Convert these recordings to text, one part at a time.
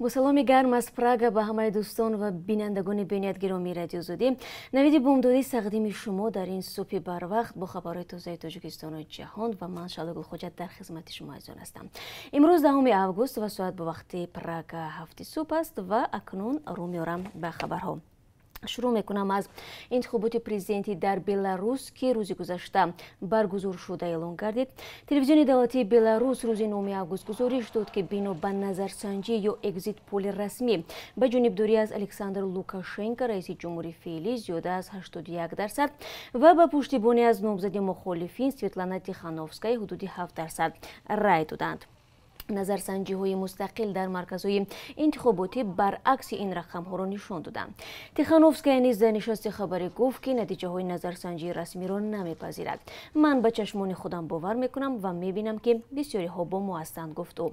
با سلامی گرم از پراگ به همه دوستان و بینندگان بینیت گرامی رادیو زودی نوید بومدادی تقدیم شما در این صبح بر وقت با خبرهای تازه تاجیکستان و جهان و من شاله گلخوجت در خدمت شما حاضر هستم. امروز 10 آگوست و ساعت به وقت پراگ 7 صبح است و اکنون رو میارم به خبرها. شروع میکنم از انتخابات پرزیدنتی در بلاروس که روز گذشته برگزار شده اعلام گردید. تلویزیون دولتی بلاروس روز 9 آگوست گزارش داد که بنا به نظرسنجی یا اگزیت پول رسمی به جانبداری از الکساندر لوکاشنکو رئیس جمهوری فعلی زیاده از 81% و به پشتیبانی از نامزد مخالفین سویتلانا تیخانوفسکای حدود 7% رای دادند. نظرسنجی های مستقل در مرکزهای انتخاباتی برعکس این رقم ها را نشان دادند. تیخانوفسکای نیز در نشست خبری گفت که نتیجه های نظرسنجی رسمی را نمیپذیرد. من به چشمان خودم باور میکنم و میبینم که بسیاری ها با ما هستند، گفت او.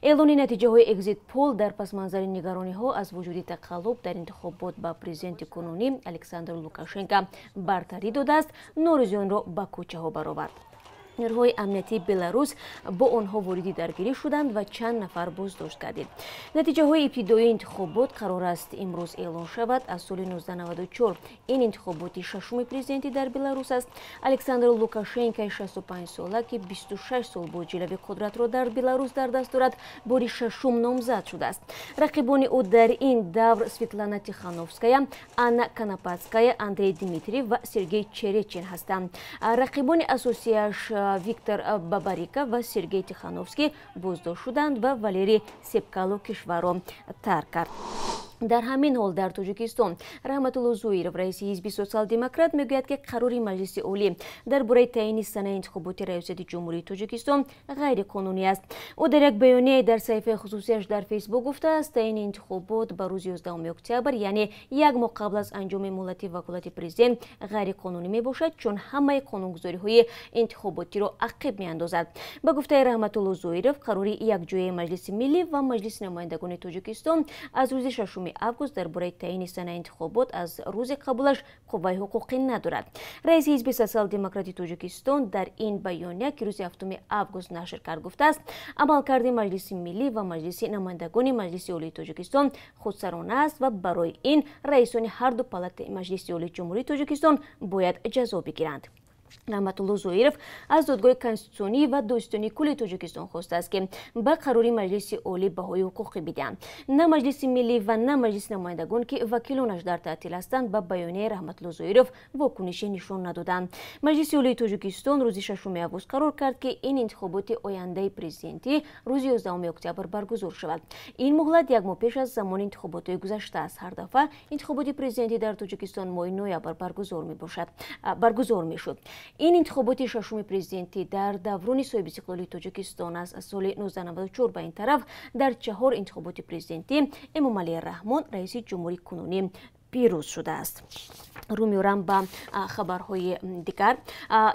اعلان نتیجه های اگزیت پول در پس منظر نگرانی ها از وجود تقلب در انتخابات با پرزیدنت کنونی الکساندر لوکاشنکو برتری داده است. نوروزیان را به کوچه ها برآورد. نیروهای امنیتی بلاروس با آنها واردی درگیری شدند و چند نفر بازداشت کردند. نتیجه های ابتدایی انتخابات قرار است امروز اعلان شود. از سال 1994 این انتخابات ششم پرزیدنتی در بلاروس است. الکساندر لوکاشنکو 65 ساله که 26 سال با جلوه قدرت را در بلاروس در دست دارد بار ششم نامزد شده است. رقیبان او در این دور سویتلانا تیخانوفسکایا، آنا کاناپاتسکایا، اندری دیمیتری و سرگئی چریچین هستند. رقیبان اساسیش ویکتور باباریکا و سرگئی تیخانوفسکی بازداشت شدند و والری سپکالو کشور را ترک کرد. در همین حال در تاجیکستان رحمت الله زویرов رئیس حزب سوسیال دموکرات میگوید که قرار مجلس عالی درباره تعیین سنه انتخابات ریاست جمهوری تاجیکستان غیر قانونی است. او در یک بیانیه در صفحه خصوصیش در فیسبوک گفته است تعیین انتخابات به روز 11 اکتبر یعنی یک ماه قبل از انجام مهلت وکالت پرزیدنت غیر قانونی می باشد چون همه قانونگذاری های انتخاباتی را عقب می اندازد. به گفته رحمت الله زویرов قرار یک جوی مجلس ملی و مجلس نمایندگان تاجیکستان از روز 6 آگوست درباره تعیین سنه انتخابات از روز قبولش قوه حقوقی ندارد. رئیس حزب سوسیال دموکراتی تاجیکستان در این بیانیه که روز 7 آگوست نشر کرد گفته است عملکرد مجلس ملی و مجلس نمایندگان مجلس عالی تاجیکستان خودسرانه است و برای این رئیسان هر دو پالات مجلس عالی جمهوری تاجیکستان باید جزا بگیرند. رحمت الله زویرов از دادگاه کنستیتوسیونی و داستانی کل تاجیکستان خواسته است که به قراری مجلس عالی بهای حقوقی بدهند. نه مجلس ملی و نه مجلس نمایندگان که وکیلانش در تعطیل هستند به بیانیه رحمت الله زویرov واکنشی نشان ندادند. مجلس عالی تاجیکستان روز 6 آگوست قرار کرد که این انتخابات آینده پرزیدنتی روز 11 اکتبر برگزار شود. این مهلت یک ماه پیش از زمان انتخابات گذشته است. هر دفعه انتخابات پرزیدنتی در تاجیکستان ماه نوامبر برگزار میشد. این انتخابات ششم پرزیدنتی در دوران صاحب استقلالی تاجیکستان از سال 1994 به این طرف در 4 انتخابات پرزیدنتی امامعلی رحمان رئیس جمهوری کنونی پیروز شده است. رو میارم به خبرهای دیگر.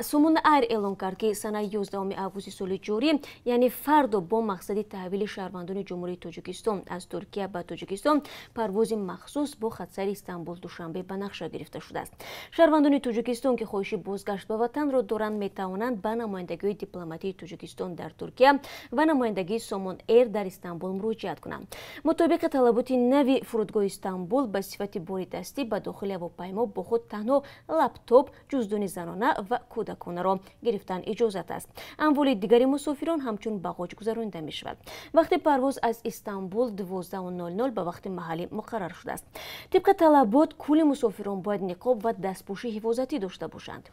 سمون ایر اعلام کرد که سنه 11 آگوست سال جاری یعنی فردا با مقصد تحویل شهروندان جمهوری تاجیکستان از ترکیه به تاجیکستان پرواز مخصوص با خطسر استانبول دوشنبه به نقشه گرفته شده است. شهروندان تاجیکستان که خواهش بازگشت به وطن را دارند میتوانند به نمایندگی دیپلماتی تاجیکستان در ترکیه و نمایندگی سمون ایر در استانبول مراجعت کنند. مطابق طلبات نوی فرودگاه استانبول به صفت باری دستی به داخل هواپیما با خود تنها لپتاپ، جزدان زنانه و کودکانه را گرفتن اجازت است. اموال دیگری مسافران همچون باغاج گذرانده می شود. وقت پرواز از استانبول 12:00 به وقت محلی مقرر شده است. طبق طلبات کل مسافران باید نقاب و دستپوشی حفاظتی داشته باشند.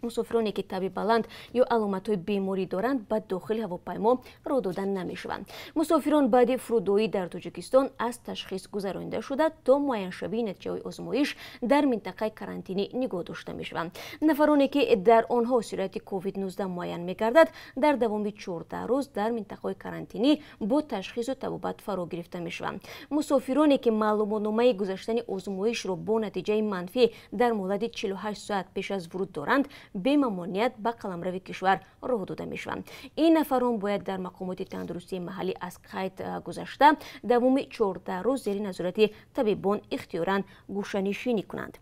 مسافرانی که تب بلند یا علامت‌های بیماری دارند به داخل هواپیما را دادن نمی‌شوند. مسافران بعد فرودگاهی در تاجیکستان از تشخیص گذرانده شده تا معین شوی نتیجه آزمایش در منطقه کرانتینی نگاه داشته می‌شوند. نفرانی که در آنها صورت کووید 19 معین می‌گردد در دوام 14 روز در منطقه کرانتینی با تشخیص و طبابت فرا گرفته می‌شوند. مسافرانی که معلوماتنامه گذشتن آزمایش را با نتیجه منفی در مدت 48 ساعت پیش از ورود دارند به ممانعت به قلمرو کشور راه داده میشوند. این نفران باید در مقامات تندرستی محلی از قید گذشته دوام 14 روز زیر نظارت طبیبان اختیاراً گوشه‌نشینی کنند.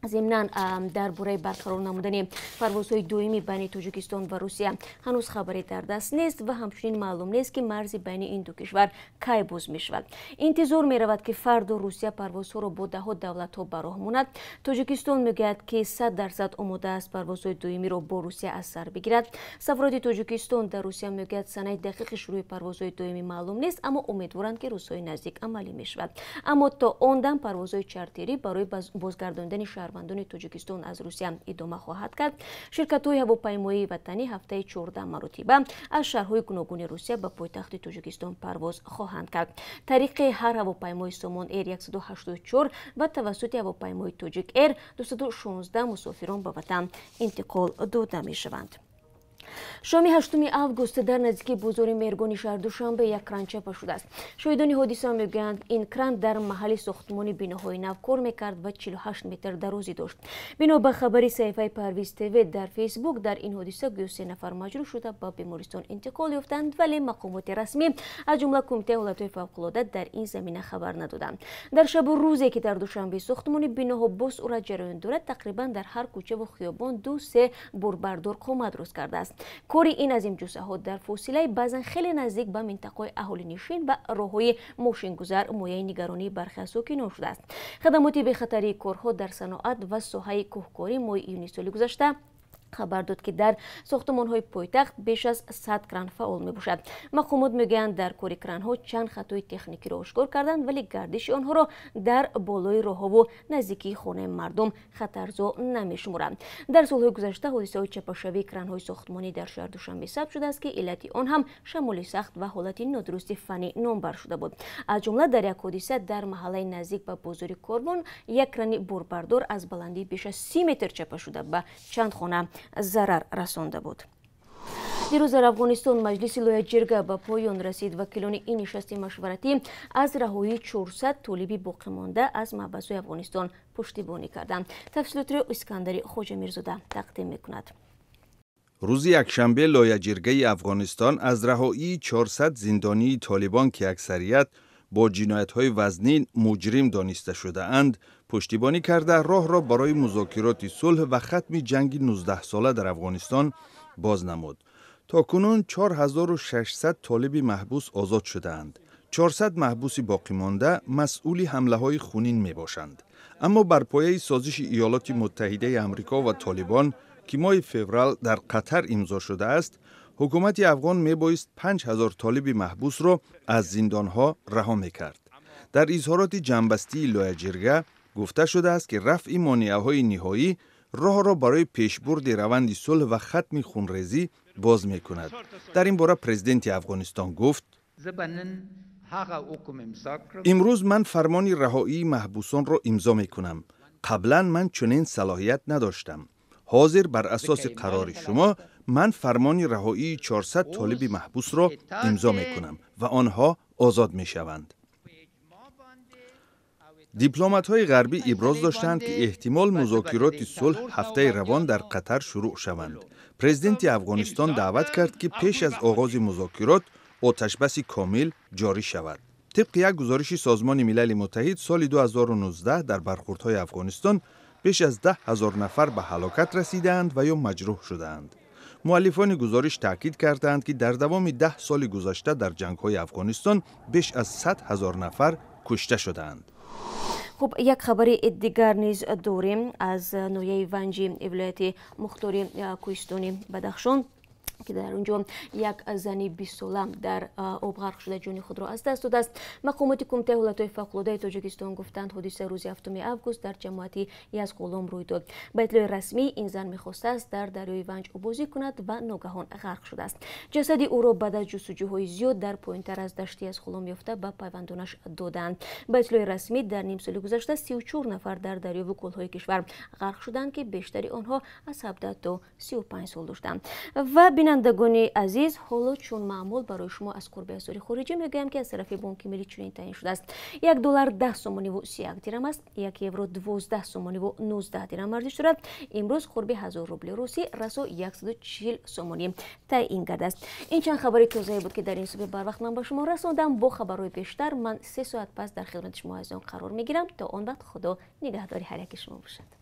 ضمناً درباره برقرار نمودن پروازهای دومی بین تاجیکستان و روسیه هنوز خبری در دست نیست و همچنین معلوم نیست که مرز بین این دو کشور کی باز می شود. انتظار می رود که فردا روسیه پروازها را با دهها دولت‌ها براه ماند. تاجیکستان میگوید که 100% آماده است پروازهای دومی را با روسیه از سر بگیرد. سفارت تاجیکستان در روسیه میگوید سنه دقیق شروع پروازهای دومی معلوم نیست، اما امیدوارند که روزهای نزدیک عملی می شود. اما تا آن دم پروازهای چارتری برای بازگرداندن شهروندان تاجیکستان از روسیه ادامه خواهد کرد. شرکت‌های هواپیمایی وطنی هفته 14 مرتبه از شهرهای گوناگون روسیه به پایتخت تاجیکستان پرواز خواهند کرد. طریق هر هواپیمای سامان ایر 184 و توسط هواپیمای تاجیک ایر 216 مسافران به وطن انتقال داده می‌شوند. شام 8 август در نزدیکی بازار مرگانی شهر دوشنبه یک کران چپا شده است. شاهدان حادثه میگویند این کران در محل ساختمان بناهای نو کار میکرد و 48 متر درازی داشت. بنا به خبری صفحه پرویز تیوی در فیسبوک در این حادثه 3 نفر مجروح شده به بیمارستان انتقال یافتند، ولی مقامات رسمی از جمله کمیته حالتهای فوق‌العاده در این زمینه خبر ندادند. در شب و روزی که در دوشنبه ساختمان بناها به سرعت جریان دارد، تقریبا در هر کوچه و خیابان 2-3 بوربردار قامت درست کرده است. کاری این عظیم جثه ها در فاصله بعضا خیلی نزدیک به منطقه اهالی نشین و راههای ماشینگذار مایه نگرانی برخی از ساکنان شده است. خدمات بی‌خطری کارها در صنعت و ساحه کوهکاری ماه یونیو سال گذشته خبر داد که در ساختمان‌های پایتخت بیش از 100 کران فعال می‌باشد. مقامات میگویند در کار کران‌ها چند خطای تکنیکی را آشکار کردند، ولی گردش آنها را در بالای راه‌ها و نزدیکی خانه مردم خطرزا نمی‌شمارند. در سال‌های گذشته حادثه‌های چپاشوی کران‌های ساختمانی در شهر دوشنبه ثبت شده است که علت آن هم شمال سخت و حالت نادرستی فنی نامبر شده بود. از جمله در یک حادثه در محله نزدیک به بازار کاروان یک کران بوربردار از بلندی بیش از 30 متر چپا شده به چند خانه ضرر رسانده بود. دیروز در افغانستان مجلس لوی جرگه به پایان رسید. وکیلان این نشست مشورتی از رهایی 400 طالب باقی مانده از محبس‌های افغانستان پشتیبانی کردند. تفصیلات را اسکندر خواجه میرزاده تقدیم میکند. روز یکشنبه لوی جرگه افغانستان از رهایی 400 زندانی طالبان که اکثریت با جنایت‌های وزنی مجرم دانسته شده اند پشتیبانی کرده راه را برای مذاکرات صلح و ختم جنگ 19 ساله در افغانستان باز نمود. تاکنون 4600 طالب محبوس آزاد شده اند. 400 محبوس باقی مانده مسئول حمله‌های خونین می باشند. اما بر پایه سازش ایالات متحده آمریکا و طالبان که ماه فوریه در قطر امضا شده است، حکومت افغان می بایست 5000 طالب محبوس را از زندانها رها می کرد. در اظهارات جنبستی لوی جرگه گفته شده است که رفع مانعه‌های نهایی راه را برای پیشبرد روند صلح و ختم خونریزی باز می کند. در این باره پرزیدنت افغانستان گفت: امروز من فرمان رهایی محبوسان را امضا می کنم. قبلا من چنین صلاحیت نداشتم. حاضر بر اساس قرار شما من فرمان رهایی 400 طالب محبوس را امضا می کنم و آنها آزاد می شوند. دیپلمات‌های غربی ابراز داشتند که احتمال مذاکرات صلح هفته روان در قطر شروع شوند. پرزیدنت افغانستان دعوت کرد که پیش از آغاز مذاکرات آتشبس کامل جاری شود. طبق یک گزارش سازمان ملل متحد سال 2019 در برخوردهای افغانستان بیش از 10,000 نفر به هلاکت رسیدند و یا مجروح شدند. مؤلفان گزارش تاکید کردند که در دوام 10 سال گذشته در جنگ‌های افغانستان بیش از 100,000 نفر کشته شدند. خب یک خبر دیگر نیز داریم از ناحیه ونجی ولایت مختار کوهستانی بدخشان که در اونجا یک زن 20 ساله در آب غرق شده جان خود را از دست داده است. مقامات کمیته حالتهای فوق‌العاده تاجیکستان گفتند حادثه روز 7 август در جماعتی یزغولام روی داد. به اطلاع رسمی این زن می‌خواسته است در دریای ونج بازی کند و ناگهان غرق شده است. جسد او را بعد از جستجوهای زیاد در پایین‌تر از دشت یزغولام یافته به پیوندانش دادند. به اطلاع رسمی در نیم سال گذشته 34 نفر در دریا و کوههای کشور غرق شدند که بیشتری آنها از 17 تا 35 سال داشتند. و بینندگان عزیز، حالا چون معمول برای شما از قرب اسعار خارجی میگویم که از طرف بانک ملی چنین تعیین شده است. $1 10 سومانی و 31 درم است. 1 یورو 12 سومانی و 19 درم ارزش دارد. امروز قرب 1000 روبل روسی رسو 140 سومانی تعیین کرده است. این چند خبری توضیحی بود که در این صبح بر وقت من با شما رساندم. با خبرهای بیشتر من 3 ساعت پس در خدمت شما عزیزان قرار میگیرم. تا آن وقت خدا نگهداری هر یک شما باشد.